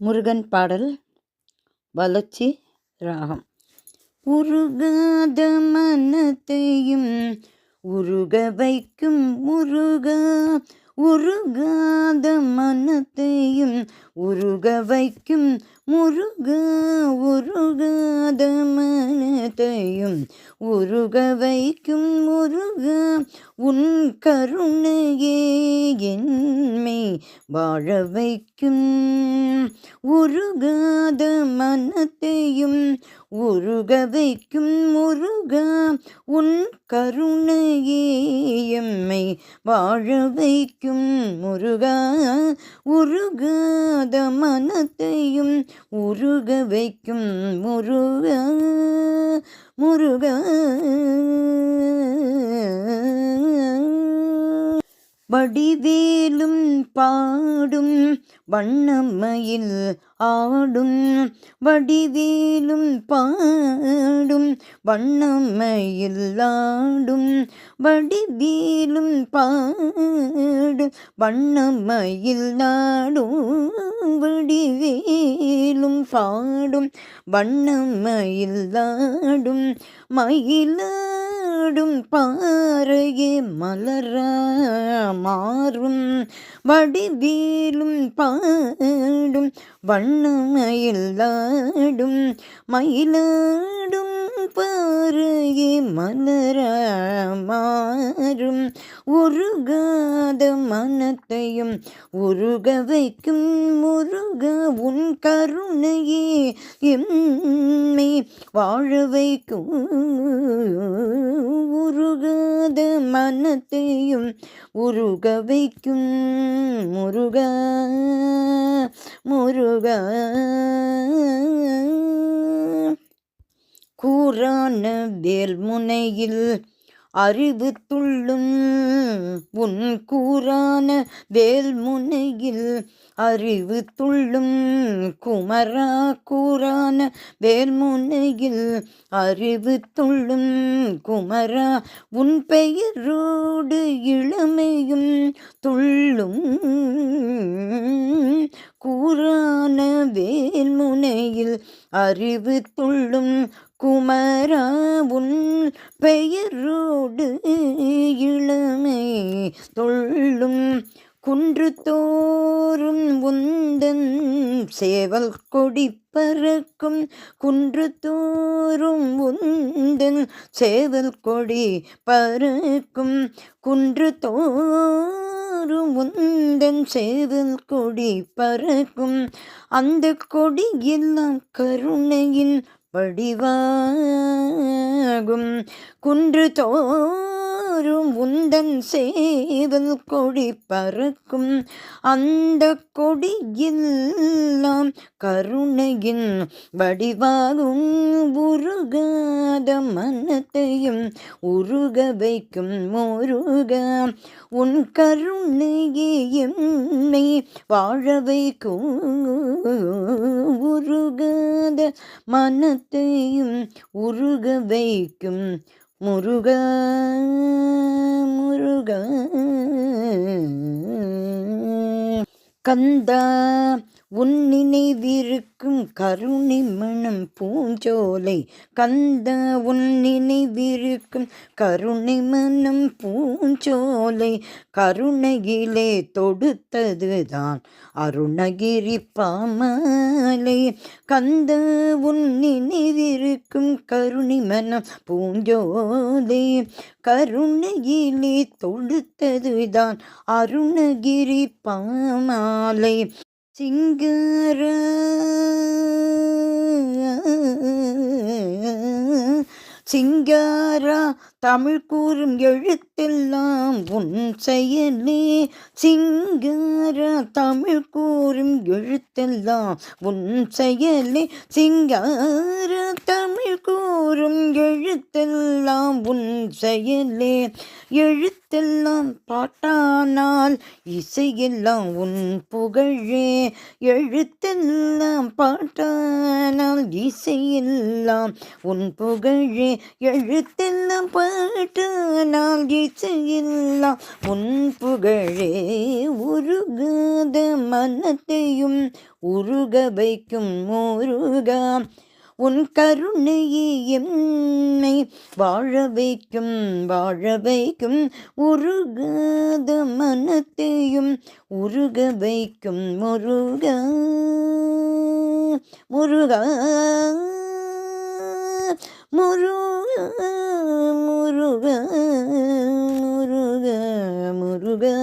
முருகன் பாடல் வளர்ச்சி ராகம். உருகாத மனத்தையும் உருக வைக்கும் முருகா, உருகாத மனத்தையும் உருக வைக்கும் முருகா, உருகாத மனத்தையும் உருக வைக்கும் முருகா, உன் கருணையே என்னை வாழ வைக்கும். உருகாத மனத்தையும் உருக வைக்கும் முருகா, உன் கருணையே எம்மை வாழ வைக்கும் முருகா, உருகாத மனத்தையும் உருக வைக்கும் முருகா, முருகா. வடிவேலும் பாடும் வண்ணமயில் ஆடும், வடிவேலும் பாடும் வண்ணமயில் ஆடும், வடிவேலும் பாடும் வண்ணமயில் ஆடும், வடிவேலும் பாடும் வண்ணமயில் ஆடும், மயிலாடும் பாறையே மலரா மாறும், வடிவேலும் பாடும் வண்ணமயில் ஆடும், மயிலாடும் பாறையே மலரா மாறும், உருகாத மனத்தையும் உருக வைக்கும் முருகா, உன் கருணையே எம்மை வாழ வைக்கும். உருகாத மனத்தையும் உருக வைக்கும் முருகா, முருகா. கூரான வேல் முனையில் அறிவு துள்ளும், உன் கூரான வேல் முனையில் அறிவு துள்ளும் குமரா, கூரான வேல் முனையில் அறிவு துள்ளும் குமரா, உன் பெயரோடு இளமையும் துள்ளும். கூரான வேல் முனையில் அறிவு துள்ளும் குமரா, உன் பெயரோடு இளமை துள்ளும். குன்று தோறும் உந்தன் சேவல் கொடி பறக்கும், குன்று தோறும் உந்தன் சேவல் கொடி பறக்கும், குன்று தோறும் உந்தன் சேவல் கொடி பறக்கும், அந்த கொடி எல்லாம் கருணையின் வடிவாகும். குன்று தோறும் உந்தன் சேவல் கொடி பறக்கும், அந்த கொடியெல்லாம் கருணையின் வடிவாகும். உருகாத மனத்தையும் உருக வைக்கும் முருகா, உன் கருணையே எம்மை வாழ வைக்கும். உருகாத மனத்தையும் உருக வைக்கும் முருகா, முருகா. கந்தா, உன் நினைவிருக்கும் கருணை மனம் பூஞ்சோலை, கந்தா உன் நினைவிருக்கும் கருணை மனம் பூஞ்சோலை, கருணையிலே தொடுத்ததுதான் அருணகிரி பாமாலை, கந்தா உன் நினைவிருக்கும் கருணை மனம் பூஞ்சோலை, கருணையிலே தொடுத்ததுதான் அருணகிரி பாமாலை. சிங்கார சிங்காரா தமிழ் கூறும் எழுத்தெல்லாம் உன் செயலே, சிங்காரா தமிழ் கூறும் எழுத்தெல்லாம் உன் செயலே, சிங்காரா தமிழ் கூறும் எழுத்தெல்லாம் உன் செயலே, எழுத்தெல்லாம் பாட்டானால் இசையெல்லாம் உன் புகழே, எழுத்தெல்லாம் பாட்டானால் இசையெல்லாம் உன் புகழே, எழுத்தெல்லாம் பாட்டானால் இசையெல்லாம் உன் புகழே உருகாத மனத்தையும் உருக வைக்கும் முருகா. உன் கருணையே என்னை வாழ வைக்கும் உருகாத மனத்தையும் உருக வைக்கும் முருகா முருகா முருகா முருகா முருகா முருகா.